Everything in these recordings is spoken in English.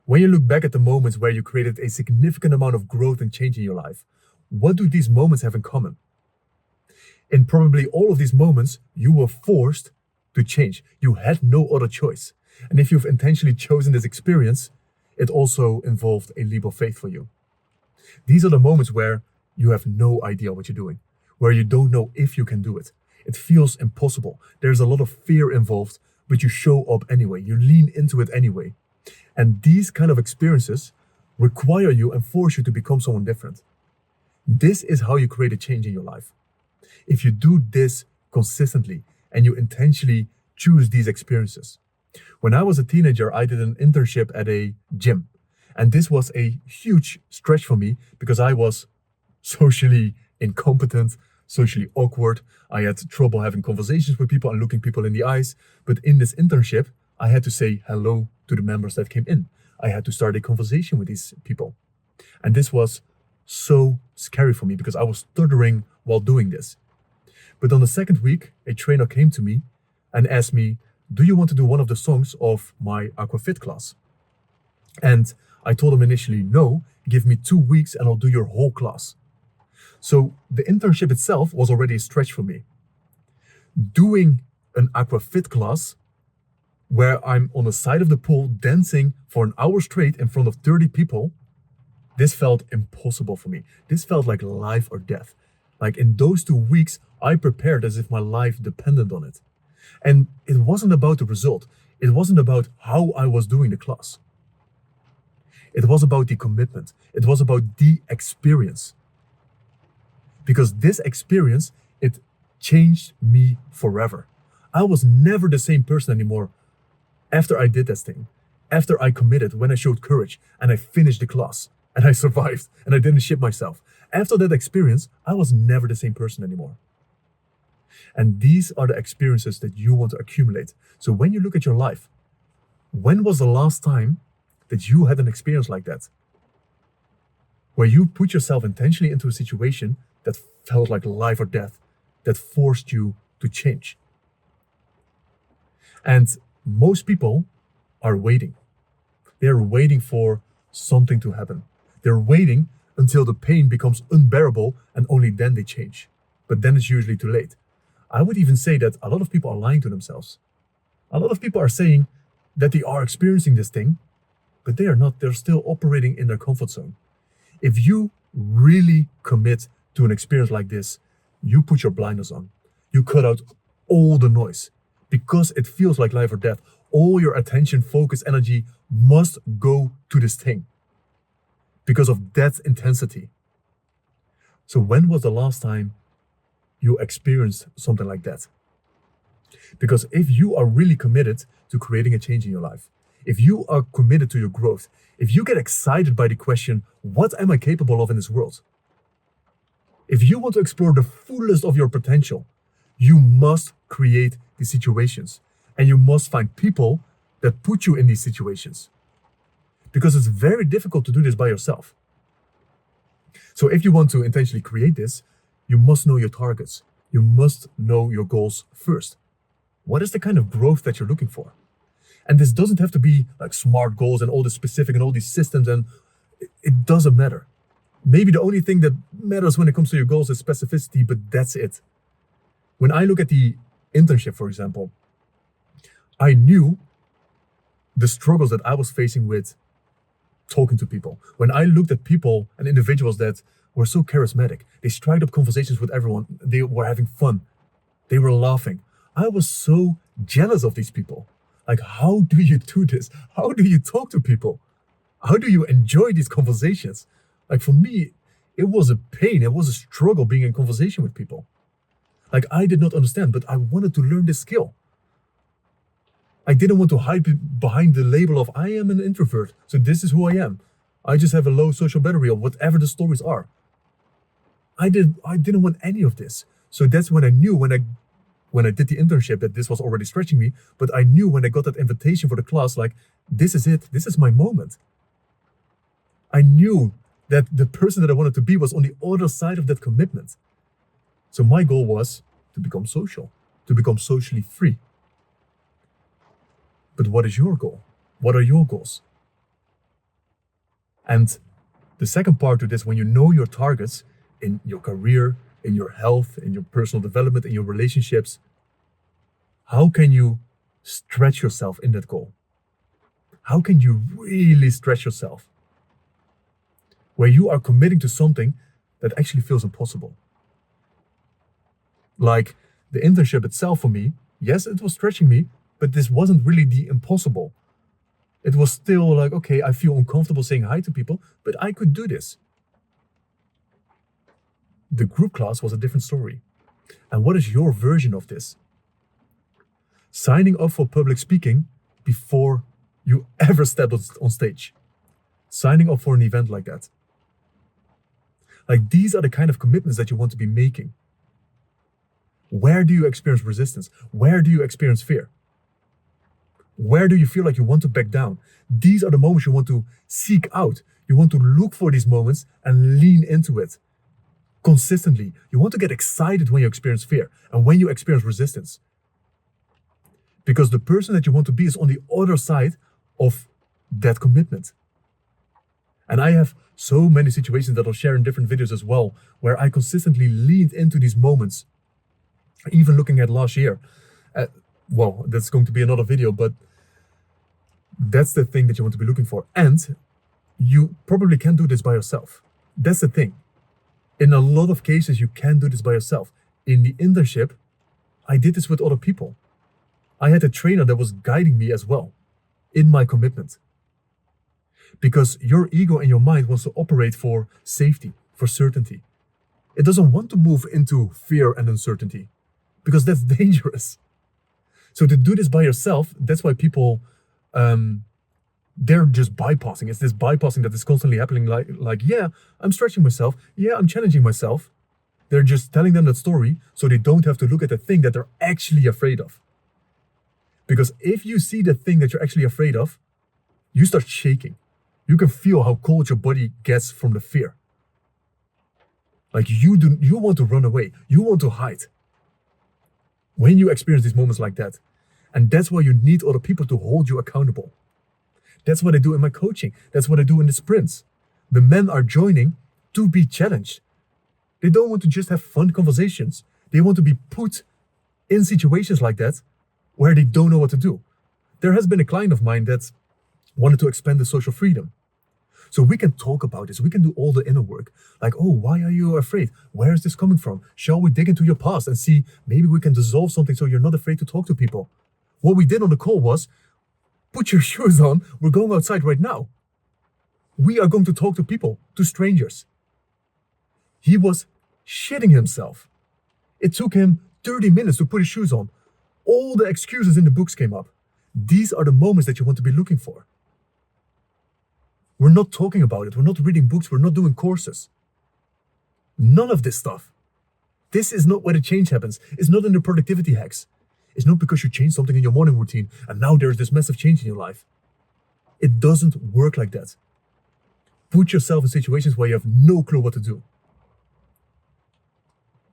When you look back at the moments where you created a significant amount of growth and change in your life, what do these moments have in common? In probably all of these moments, you were forced to change. You had no other choice. And if you've intentionally chosen this experience, it also involved a leap of faith for you. These are the moments where you have no idea what you're doing, where you don't know if you can do it. It feels impossible. There's a lot of fear involved, but you show up anyway. You lean into it anyway. And these kind of experiences require you and force you to become someone different. This is how you create a change in your life. If you do this consistently and you intentionally choose these experiences. When I was a teenager, I did an internship at a gym. And this was a huge stretch for me because I was socially incompetent, socially awkward. I had trouble having conversations with people and looking people in the eyes. But in this internship, I had to say hello to the members that came in. I had to start a conversation with these people. And this was so scary for me because I was stuttering while doing this. But on the second week, a trainer came to me and asked me, do you want to do one of the songs of my Aquafit class? And I told him initially, no, give me 2 weeks and I'll do your whole class. So the internship itself was already a stretch for me. Doing an Aquafit class where I'm on the side of the pool dancing for an hour straight in front of 30 people, this felt impossible for me. This felt like life or death. Like in those 2 weeks, I prepared as if my life depended on it. And it wasn't about the result. It wasn't about how I was doing the class. It was about the commitment. It was about the experience. Because this experience, it changed me forever. I was never the same person anymore after I did this thing, after I committed, when I showed courage and I finished the class and I survived and I didn't shit myself. After that experience, I was never the same person anymore. And these are the experiences that you want to accumulate. So when you look at your life, when was the last time that you had an experience like that? Where you put yourself intentionally into a situation that felt like life or death, that forced you to change. And most people are waiting. They're waiting for something to happen. They're waiting until the pain becomes unbearable and only then they change. But then it's usually too late. I would even say that a lot of people are lying to themselves. A lot of people are saying that they are experiencing this thing, but they are not. They're still operating in their comfort zone. If you really commit to an experience like this, you put your blinders on. You cut out all the noise because it feels like life or death. All your attention, focus, energy must go to this thing because of that intensity. So when was the last time you experienced something like that? Because if you are really committed to creating a change in your life, if you are committed to your growth, if you get excited by the question, what am I capable of in this world? If you want to explore the fullest of your potential, you must create these situations and you must find people that put you in these situations. Because it's very difficult to do this by yourself. So if you want to intentionally create this, you must know your targets. You must know your goals first. What is the kind of growth that you're looking for? And this doesn't have to be like SMART goals and all this specific and all these systems, and it doesn't matter. Maybe the only thing that matters when it comes to your goals is specificity, but that's it. When I look at the internship, for example, I knew the struggles that I was facing with talking to people. When I looked at people and individuals that were so charismatic, they struck up conversations with everyone, they were having fun, they were laughing. I was so jealous of these people. Like, how do you do this? How do you talk to people? How do you enjoy these conversations? Like for me, it was a pain. It was a struggle being in conversation with people. Like I did not understand, but I wanted to learn this skill. I didn't want to hide behind the label of I am an introvert. So this is who I am. I just have a low social battery or whatever the stories are. I didn't want any of this. So that's when I knew when I did the internship that this was already stretching me, but I knew when I got that invitation for the class, like, this is it. This is my moment. I knew that the person that I wanted to be was on the other side of that commitment. So my goal was to become social, to become socially free. But what is your goal? What are your goals? And the second part to this, when you know your targets in your career, in your health, in your personal development, in your relationships, how can you stretch yourself in that goal? How can you really stretch yourself? Where you are committing to something that actually feels impossible. Like the internship itself for me, yes, it was stretching me, but this wasn't really the impossible. It was still like, okay, I feel uncomfortable saying hi to people, but I could do this. The group class was a different story. And what is your version of this? Signing up for public speaking before you ever stepped on stage. Signing up for an event like that. Like, these are the kind of commitments that you want to be making. Where do you experience resistance? Where do you experience fear? Where do you feel like you want to back down? These are the moments you want to seek out. You want to look for these moments and lean into it consistently. You want to get excited when you experience fear and when you experience resistance. Because the person that you want to be is on the other side of that commitment. And I have so many situations that I'll share in different videos as well, where I consistently leaned into these moments. Even looking at last year. Well, that's going to be another video, but that's the thing that you want to be looking for. And you probably can't do this by yourself. That's the thing. In a lot of cases, you can do this by yourself. In the internship, I did this with other people. I had a trainer that was guiding me as well in my commitment. Because your ego and your mind wants to operate for safety, for certainty. It doesn't want to move into fear and uncertainty, because that's dangerous. So to do this by yourself, that's why people, they're just bypassing. It's this bypassing that is constantly happening, like, yeah, I'm stretching myself. Yeah, I'm challenging myself. They're just telling them that story so they don't have to look at the thing that they're actually afraid of. Because if you see the thing that you're actually afraid of, you start shaking. You can feel how cold your body gets from the fear. Like you want to run away. You want to hide. When you experience these moments like that. And that's why you need other people to hold you accountable. That's what I do in my coaching. That's what I do in the sprints. The men are joining to be challenged. They don't want to just have fun conversations. They want to be put in situations like that where they don't know what to do. There has been a client of mine that wanted to expand the social freedom. So we can talk about this. We can do all the inner work. Like, oh, why are you afraid? Where is this coming from? Shall we dig into your past and see maybe we can dissolve something so you're not afraid to talk to people? What we did on the call was, put your shoes on. We're going outside right now. We are going to talk to people, to strangers. He was shitting himself. It took him 30 minutes to put his shoes on. All the excuses in the books came up. These are the moments that you want to be looking for. We're not talking about it. We're not reading books. We're not doing courses. None of this stuff. This is not where the change happens. It's not in the productivity hacks. It's not because you changed something in your morning routine and now there's this massive change in your life. It doesn't work like that. Put yourself in situations where you have no clue what to do.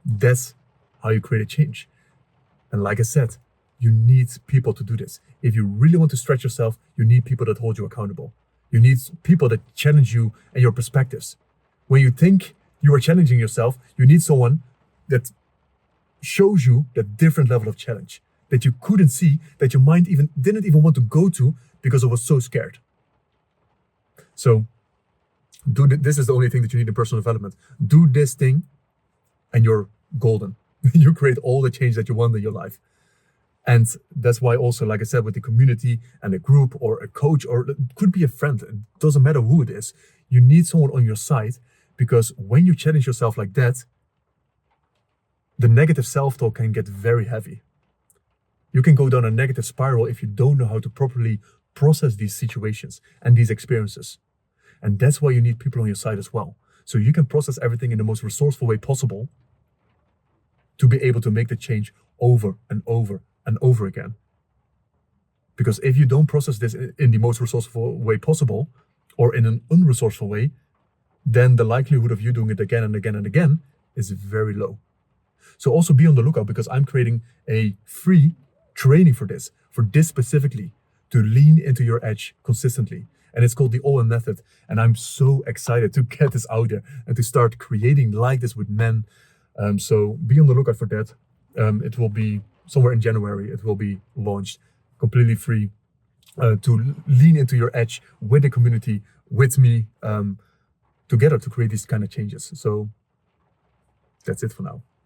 That's how you create a change. And like I said, you need people to do this. If you really want to stretch yourself, you need people that hold you accountable. You need people that challenge you and your perspectives. When you think you are challenging yourself, you need someone that shows you that different level of challenge that you couldn't see, that your mind didn't even want to go to because it was so scared. So this is the only thing that you need in personal development. Do this thing and you're golden. You create all the change that you want in your life. And that's why also, like I said, with the community and a group or a coach, or it could be a friend, it doesn't matter who it is, you need someone on your side, because when you challenge yourself like that, the negative self-talk can get very heavy. You can go down a negative spiral if you don't know how to properly process these situations and these experiences. And that's why you need people on your side as well. So you can process everything in the most resourceful way possible to be able to make the change over and over and over again. Because if you don't process this in the most resourceful way possible, or in an unresourceful way, then the likelihood of you doing it again and again and again is very low. So also be on the lookout, because I'm creating a free training for this specifically, to lean into your edge consistently. and it's called the OM method. And I'm so excited to get this out there and to start creating like this with men. So be on the lookout for that. It will be somewhere in January. It will be launched completely free, to lean into your edge with the community, with me, together to create these kind of changes. So that's it for now.